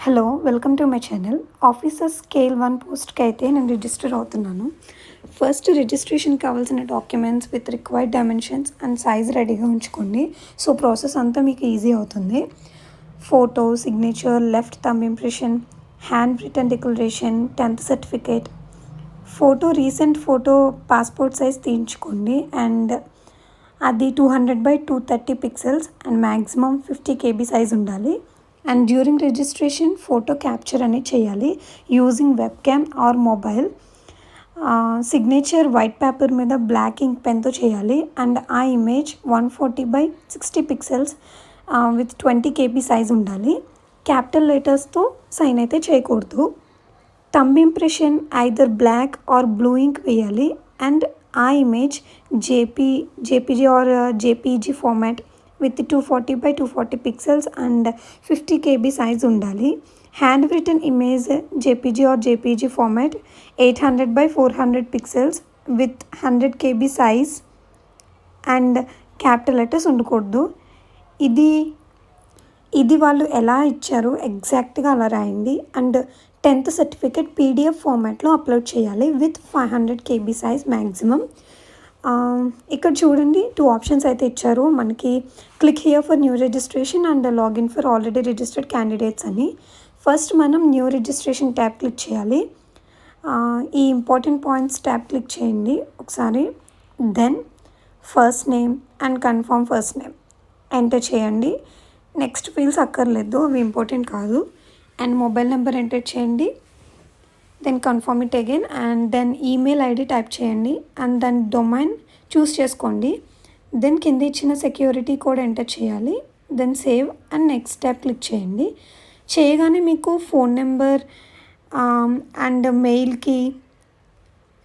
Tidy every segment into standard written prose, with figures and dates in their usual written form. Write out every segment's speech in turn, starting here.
Hello welcome to my channel. Officer scale 1 పోస్ట్కి అయితే నేను రిజిస్టర్ అవుతున్నాను. ఫస్ట్ రిజిస్ట్రేషన్ కావాల్సిన documents with required dimensions and size రెడీగా ఉంచుకోండి. సో ప్రాసెస్ అంతా మీకు ఈజీ అవుతుంది. Photo, signature, left thumb impression, handwritten declaration, 10th certificate, photo recent photo passport size తీయించుకోండి అండ్ అది 200x230 pixels and maximum 50 KB size ఉండాలి. And during registration photo capture అనేది చేయాలి using webcam or mobile. Signature white paper మీద black ink పెన్తో చేయాలి and ఆ image 140x60 pixels with 20 KB size ఉండాలి. క్యాపిటల్ లెటర్స్తో సైన్ అయితే చేయకూడదు. Thumb impression either black or blue ink వేయాలి అండ్ ఆ image JPG or JPG format with 240x240 pixels and 50 KB size ఉండాలి. Handwritten image JPG or JPG format 800x400 pixels with 100 KB size and capital letters ఉండకూడదు. ఇది వాళ్ళు ఎలా ఇచ్చారో ఎగ్జాక్ట్గా అలా రాయండి. అండ్ 10th సర్టిఫికేట్ PDF ఫార్మాట్లో అప్లోడ్ చేయాలి విత్ 500 KB సైజ్ మ్యాక్సిమం. ఇక్కడ చూడండి 2 ఆప్షన్స్ అయితే ఇచ్చారు మనకి, click here for new registration and login for already registered candidates అని. ఫస్ట్ మనం న్యూ రిజిస్ట్రేషన్ ట్యాబ్ క్లిక్ చేయాలి. ఈ ఇంపార్టెంట్ పాయింట్స్ ట్యాబ్ క్లిక్ చేయండి ఒకసారి. Then first name and confirm first name enter చేయండి. నెక్స్ట్ ఫీల్డ్స్ అక్కర్లేదు, అవి ఇంపార్టెంట్ కాదు. అండ్ మొబైల్ నెంబర్ ఎంటర్ చేయండి. Then confirm it again and then email ID type చేయండి అండ్ దెన్ డొమైన్ చూస్ చేసుకోండి. Then కింద ఇచ్చిన సెక్యూరిటీ కోడ్ ఎంటర్ చేయాలి. Then save and next tab click చేయండి. చేయగానే మీకు ఫోన్ నెంబర్ అండ్ మెయిల్కి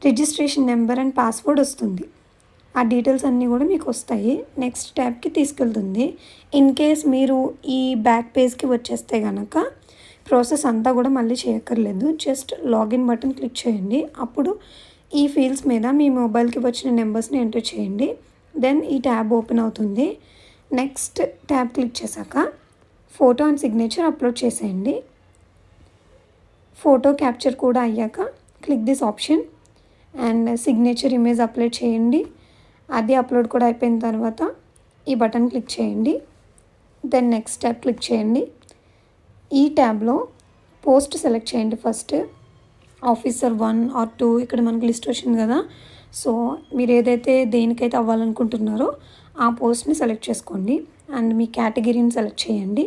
రిజిస్ట్రేషన్ నెంబర్ అండ్ పాస్వర్డ్ వస్తుంది. ఆ డీటెయిల్స్ అన్నీ కూడా మీకు వస్తాయి, నెక్స్ట్ ట్యాబ్కి తీసుకెళ్తుంది. ఇన్ కేస్ మీరు ఈ బ్యాక్ పేజ్కి వచ్చేస్తే కనుక ప్రాసెస్ అంతా కూడా మళ్ళీ చేయక్కర్లేదు, జస్ట్ లాగిన్ బటన్ క్లిక్ చేయండి. అప్పుడు ఈ ఫీల్డ్స్ మీద మీ మొబైల్కి వచ్చిన నెంబర్స్ని ఎంటర్ చేయండి. దెన్ ఈ ట్యాబ్ ఓపెన్ అవుతుంది. నెక్స్ట్ ట్యాబ్ క్లిక్ చేశాక ఫోటో అండ్ సిగ్నేచర్ అప్లోడ్ చేసేయండి. ఫోటో క్యాప్చర్ కూడా అయ్యాక click this option and signature image upload చేయండి. అది అప్లోడ్ కూడా అయిపోయిన తర్వాత ఈ బటన్ క్లిక్ చేయండి. దెన్ నెక్స్ట్ ట్యాబ్ క్లిక్ చేయండి. ఈ ట్యాబ్లో పోస్ట్ సెలెక్ట్ చేయండి. ఫస్ట్ ఆఫీసర్ 1 ఆర్ 2 ఇక్కడ మనకు లిస్ట్ వచ్చింది కదా. సో మీరు ఏదైతే దేనికైతే అవ్వాలనుకుంటున్నారో ఆ పోస్ట్ని సెలెక్ట్ చేసుకోండి అండ్ మీ కేటగిరీని సెలెక్ట్ చేయండి.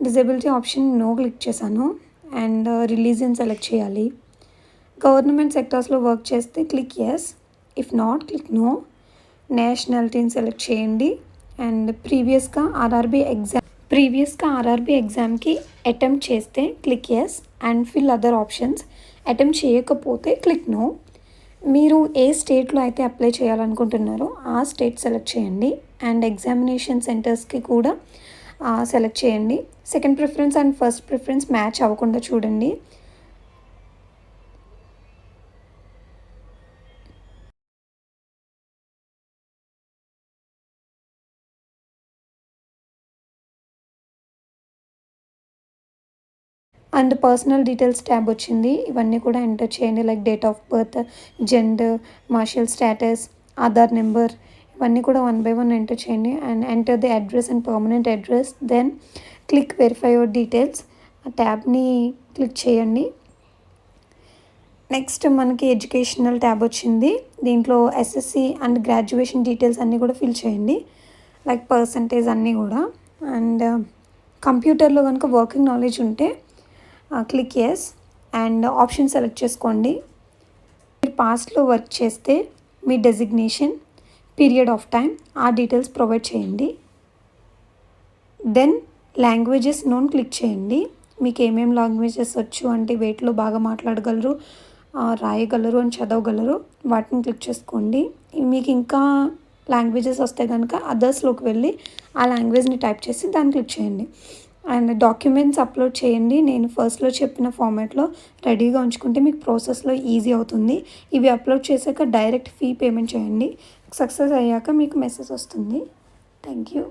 డిజేబిలిటీ ఆప్షన్ నో క్లిక్ చేశాను అండ్ రిలీజియన్ సెలెక్ట్ చేయాలి. గవర్నమెంట్ సెక్టార్స్లో వర్క్ చేస్తే click yes, if not click no. నేషనాలిటీని సెలెక్ట్ చేయండి అండ్ ప్రీవియస్గా ఆర్ఆర్బీ ఎగ్జామ్కి అటెంప్ట్ చేస్తే click yes and fill other options. Attempt చేయకపోతే క్లిక్ నో. మీరు ఏ స్టేట్లో అయితే అప్లై చేయాలనుకుంటున్నారో ఆ స్టేట్ సెలెక్ట్ చేయండి అండ్ ఎగ్జామినేషన్ సెంటర్స్కి కూడా సెలెక్ట్ చేయండి. Second preference and first preference match అవ్వకుండా చూడండి. అండ్ పర్సనల్ డీటెయిల్స్ ట్యాబ్ వచ్చింది, ఇవన్నీ కూడా ఎంటర్ చేయండి. Like date of birth, gender, marital status, Aadhaar number, ఇవన్నీ కూడా 1 by 1 ఎంటర్ చేయండి and enter the address and permanent address. Then click verify your details, ఆ ట్యాబ్ని క్లిక్ చేయండి. నెక్స్ట్ మనకి ఎడ్యుకేషనల్ ట్యాబ్ వచ్చింది, దీంట్లో SSC అండ్ గ్రాడ్యుయేషన్ డీటెయిల్స్ అన్నీ కూడా ఫిల్ చేయండి, లైక్ పర్సంటేజ్ అన్నీ కూడా. అండ్ కంప్యూటర్లో కనుక వర్కింగ్ నాలెడ్జ్ ఉంటే click yes and option select చేసుకోండి. మీరు పాస్ట్లో వర్క్ చేస్తే మీ డెసిగ్నేషన్, పీరియడ్ ఆఫ్ టైం, ఆ డీటెయిల్స్ ప్రొవైడ్ చేయండి. దెన్ లాంగ్వేజెస్ నోన్ క్లిక్ చేయండి. మీకు ఏమేమి లాంగ్వేజెస్ వచ్చు అంటే వేటిలో బాగా మాట్లాడగలరు, రాయగలరు అని చదవగలరు, వాటిని క్లిక్ చేసుకోండి. మీకు ఇంకా లాంగ్వేజెస్ వస్తే కనుక అదర్స్లోకి వెళ్ళి ఆ లాంగ్వేజ్ని టైప్ చేసి దాన్ని క్లిక్ చేయండి. అండ్ డాక్యుమెంట్స్ అప్లోడ్ చేయండి. నేను ఫస్ట్లో చెప్పిన ఫార్మాట్లో రెడీగా ఉంచుకుంటే మీకు ప్రాసెస్లో ఈజీ అవుతుంది. ఇవి అప్లోడ్ చేశాక డైరెక్ట్ ఫీ పేమెంట్ చేయండి. సక్సెస్ అయ్యాక మీకు మెసేజ్ వస్తుంది. Thank you.